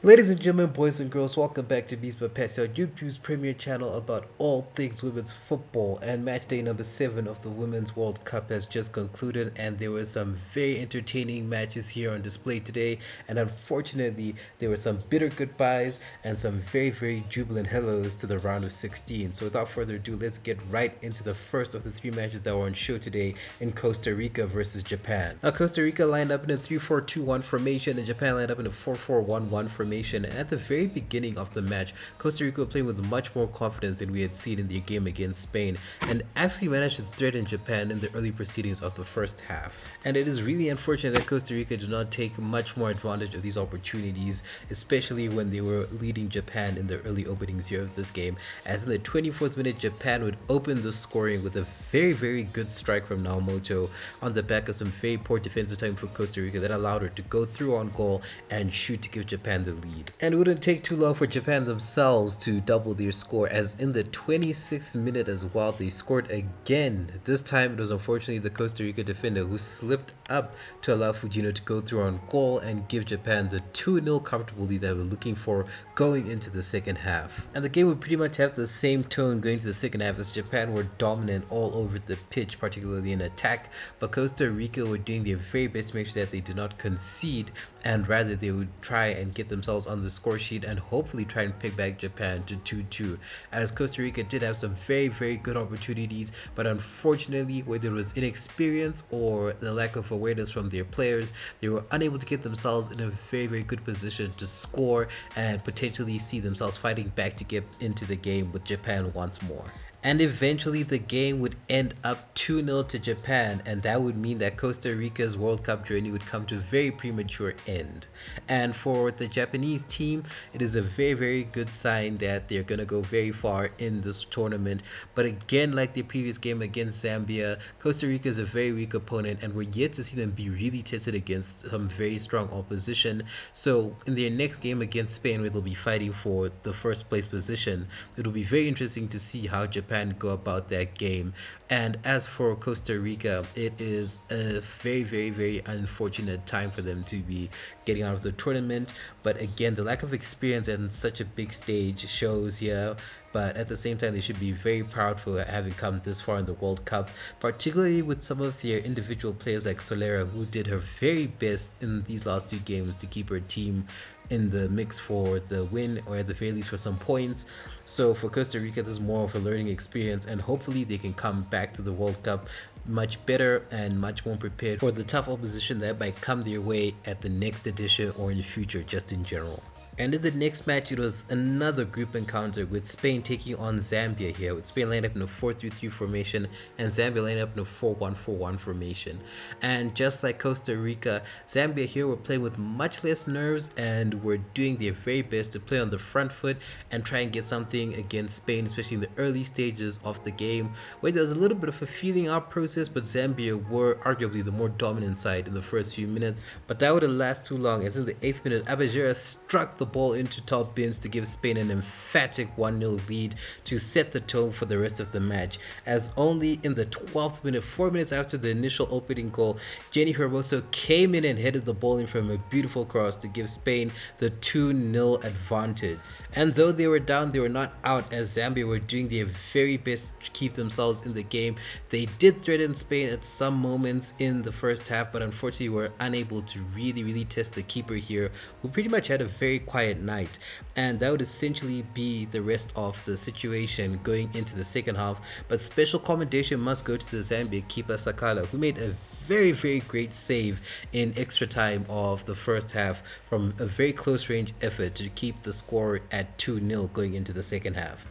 Ladies and gentlemen, boys and girls, welcome back to Beast by Pascal, YouTube's premier channel about all things women's football. And match day number 7 of the Women's World Cup has just concluded, and there were some very entertaining matches here on display today. And unfortunately, there were some bitter goodbyes and some very jubilant hellos to the round of 16. So without further ado, let's get right into the first of the 3 matches that were on show today in Costa Rica versus Japan. Now, Costa Rica lined up in a 3-4-2-1 formation, and Japan lined up in a 4-4-1-1 formation. And at the very beginning of the match, Costa Rica were playing with much more confidence than we had seen in their game against Spain, and actually managed to threaten Japan in the early proceedings of the first half. And it is really unfortunate that Costa Rica did not take much more advantage of these opportunities, especially when they were leading Japan in the early openings here of this game, as in the 24th minute Japan would open the scoring with a very good strike from Naomoto on the back of some very poor defensive time for Costa Rica that allowed her to go through on goal and shoot to give Japan the lead. And it wouldn't take too long for Japan themselves to double their score, as in the 26th minute as well they scored again. This time it was unfortunately the Costa Rica defender who slipped up to allow Fujino to go through on goal and give Japan the 2-0 comfortable lead that we're looking for going into the second half. And the game would pretty much have the same tone going to the second half, as Japan were dominant all over the pitch, particularly in attack, but Costa Rica were doing their very best to make sure that they did not concede, and rather they would try and get themselves on the score sheet and hopefully try and pick back Japan to 2-2, as Costa Rica did have some very good opportunities, but unfortunately, whether it was inexperience or the lack of awareness from their players, they were unable to get themselves in a very good position to score and potentially see themselves fighting back to get into the game with Japan once more. And eventually the game would end up 2-0 to Japan, and that would mean that Costa Rica's World Cup journey would come to a very premature end. And for the Japanese team, it is a very good sign that they're going to go very far in this tournament. But again, like the previous game against Zambia, Costa Rica is a very weak opponent, and we're yet to see them be really tested against some very strong opposition. So in their next game against Spain, where they'll be fighting for the first place position, it'll be very interesting to see how Japan go about that game. And as for Costa Rica, it is a very unfortunate time for them to be getting out of the tournament. But again, the lack of experience on such a big stage shows here. But at the same time, they should be very proud for having come this far in the World Cup, particularly with some of their individual players like Solera, who did her very best in these last 2 games to keep her team in the mix for the win, or at the very least for some points. So for Costa Rica, this is more of a learning experience, and hopefully they can come back to the World Cup much better and much more prepared for the tough opposition that might come their way at the next edition or in the future just in general. And in the next match, it was another group encounter with Spain taking on Zambia here, with Spain lined up in a 4-3-3 formation and Zambia lined up in a 4-1-4-1 formation. And just like Costa Rica, Zambia here were playing with much less nerves and were doing their very best to play on the front foot and try and get something against Spain, especially in the early stages of the game, where there was a little bit of a feeling out process, but Zambia were arguably the more dominant side in the first few minutes. But that wouldn't last too long, as in the 8th minute, Abajera struck the ball into top bins to give Spain an emphatic 1-0 lead to set the tone for the rest of the match, as only in the 12th minute, 4 minutes after the initial opening goal, Jenny Hermoso came in and headed the ball in from a beautiful cross to give Spain the 2-0 advantage. And though they were down, they were not out, as Zambia were doing their very best to keep themselves in the game. They did threaten Spain at some moments in the first half, but unfortunately were unable to really test the keeper here, who pretty much had a very quiet night. And that would essentially be the rest of the situation going into the second half. But special commendation must go to the Zambia keeper Sakala, who made a very great save in extra time of the first half from a very close range effort to keep the score at 2-0 going into the second half.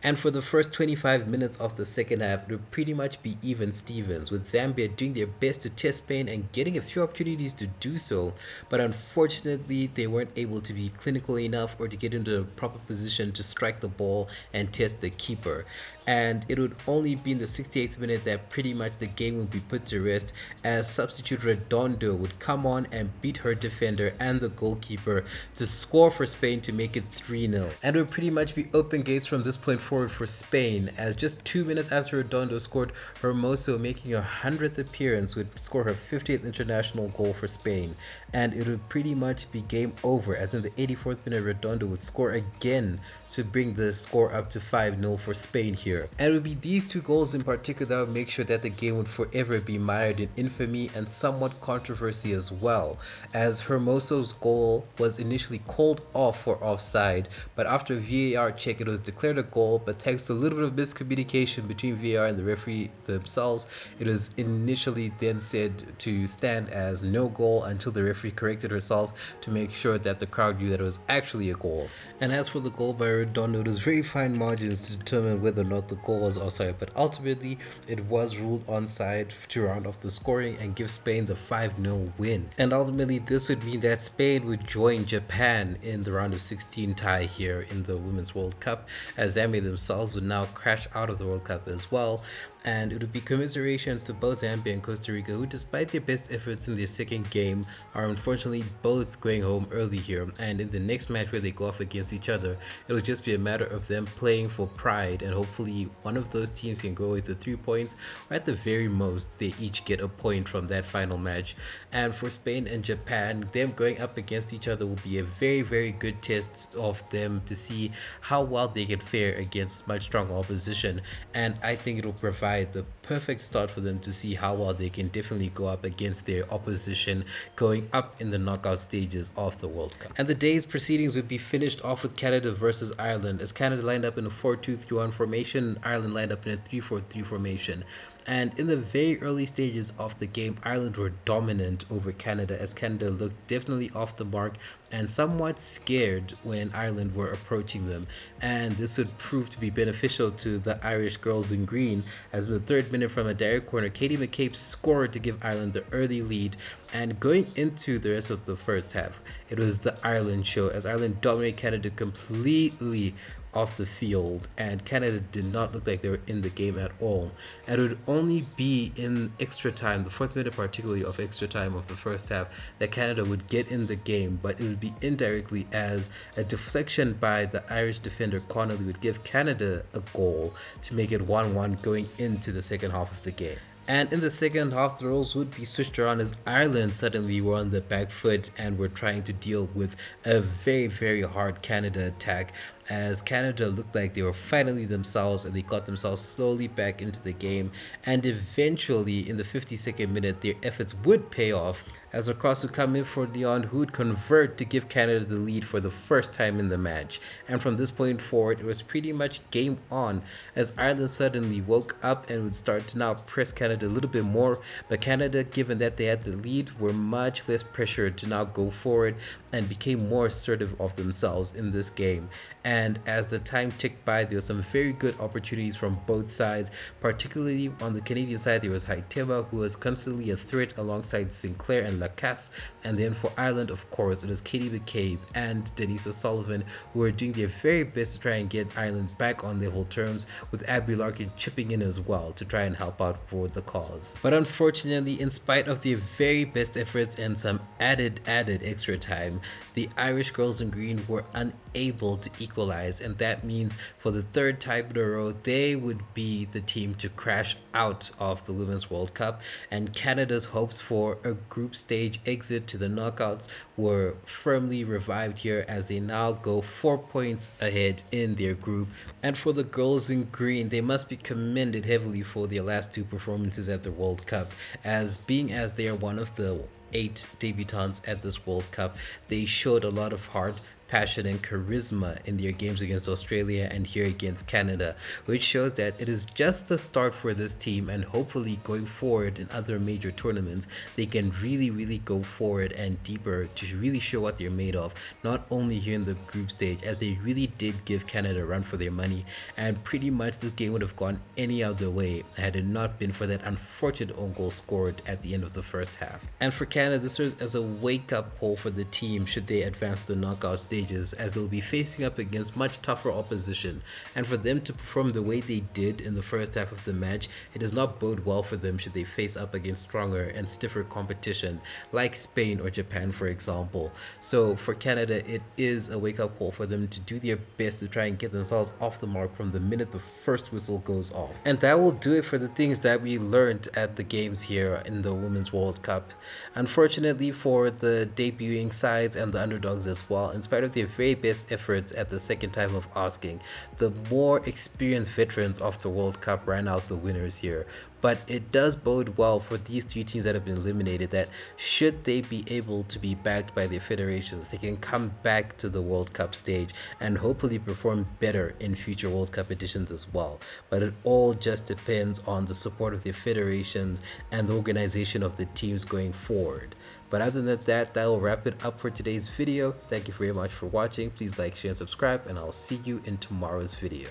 And for the first 25 minutes of the second half, it would pretty much be even Stevens, with Zambia doing their best to test Spain and getting a few opportunities to do so, but unfortunately they weren't able to be clinical enough or to get into a proper position to strike the ball and test the keeper. and it would only be in the 68th minute that pretty much the game would be put to rest, as substitute Redondo would come on and beat her defender and the goalkeeper to score for Spain to make it 3-0. And it would pretty much be open gates from this point forward for Spain, as just 2 minutes after Redondo scored, Hermoso, making her 100th appearance, would score her 50th international goal for Spain, and it would pretty much be game over, as in the 84th minute Redondo would score again to bring the score up to 5-0 for Spain here. And it would be these two goals in particular that would make sure that the game would forever be mired in infamy and somewhat controversy as well, as Hermoso's goal was initially called off for offside, but after VAR check it was declared a goal, but thanks to a little bit of miscommunication between VAR and the referee themselves, it was initially then said to stand as no goal until the referee corrected herself to make sure that the crowd knew that it was actually a goal. And as for the goal by Redondo, it was very fine margins to determine whether or not the goal was offside, but ultimately it was ruled onside to round off the scoring and give Spain the 5-0 win. And ultimately this would mean that Spain would join Japan in the round of 16 tie here in the Women's World Cup, as Zambia themselves would now crash out of the World Cup as well. And it would be commiserations to both Zambia and Costa Rica, who despite their best efforts in their second game are unfortunately both going home early here, and in the next match where they go off against each other, it'll just be a matter of them playing for pride, and hopefully one of those teams can go with the 3 points, or at the very most they each get a point from that final match. And for Spain and Japan, them going up against each other will be a very good test of them to see how well they can fare against much stronger opposition, and I think it'll provide the perfect start for them to see how well they can definitely go up against their opposition going up in the knockout stages of the World Cup. And the day's proceedings would be finished off with Canada versus Ireland, as Canada lined up in a 4-2-3-1 formation, Ireland lined up in a 3-4-3 formation. And in the very early stages of the game, Ireland were dominant over Canada, as Canada looked definitely off the mark and somewhat scared when Ireland were approaching them. And this would prove to be beneficial to the Irish girls in green, as in the 3rd minute from a direct corner, Katie McCabe scored to give Ireland the early lead. And going into the rest of the first half, it was the Ireland show, as Ireland dominated Canada completely off the field, and Canada did not look like they were in the game at all. And it would only be in extra time, the 4th minute particularly of extra time of the first half, that Canada would get in the game, but it would be indirectly, as a deflection by the Irish defender Connolly would give Canada a goal to make it 1-1 going into the second half of the game. And in the second half, the roles would be switched around, as Ireland suddenly were on the back foot and were trying to deal with a very hard Canada attack, as Canada looked like they were finally themselves and they got themselves slowly back into the game, and eventually in the 52nd minute their efforts would pay off, as a cross would come in for Leon, who would convert to give Canada the lead for the first time in the match. And from this point forward it was pretty much game on, as Ireland suddenly woke up and would start to now press Canada a little bit more, but Canada, given that they had the lead, were much less pressured to now go forward and became more assertive of themselves in this game. And as the time ticked by, there were some very good opportunities from both sides, particularly on the Canadian side there was Haitema, who was constantly a threat alongside Sinclair and Lacasse, and then for Ireland of course it was Katie McCabe and Denise O'Sullivan, who were doing their very best to try and get Ireland back on level terms, with Abby Larkin chipping in as well to try and help out for the cause. But unfortunately, in spite of their very best efforts and some added extra time, the Irish girls in green were unable to equalize, and that means for the 3rd time in a row they would be the team to crash out of the Women's World Cup, and Canada's hopes for a group stage exit to the knockouts were firmly revived here, as they now go 4 points ahead in their group. And for the girls in green, they must be commended heavily for their last 2 performances at the World Cup, as they are one of the 8 debutantes at this World Cup, they showed a lot of heart, passion and charisma in their games against Australia and here against Canada, which shows that it is just the start for this team, and hopefully going forward in other major tournaments they can really go forward and deeper to really show what they're made of, not only here in the group stage, as they really did give Canada a run for their money, and pretty much this game would have gone any other way had it not been for that unfortunate own goal scored at the end of the first half. And for Canada, this serves as a wake-up call for the team should they advance to the knockout stage, stages, as they'll be facing up against much tougher opposition, and for them to perform the way they did in the first half of the match, it does not bode well for them should they face up against stronger and stiffer competition like Spain or Japan, for example. So for Canada, it is a wake-up call for them to do their best to try and get themselves off the mark from the minute the first whistle goes off. And that will do it for the things that we learned at the games here in the Women's World Cup. Unfortunately for the debuting sides and the underdogs as well, in spite of their very best efforts at the second time of asking, the more experienced veterans of the World Cup ran out the winners here. But it does bode well for these three teams that have been eliminated, that should they be able to be backed by their federations, they can come back to the World Cup stage and hopefully perform better in future World Cup editions as well. But it all just depends on the support of their federations and the organization of the teams going forward. But other than that, will wrap it up for today's video. Thank you very much for watching. Please like, share, and subscribe, and I'll see you in tomorrow's video.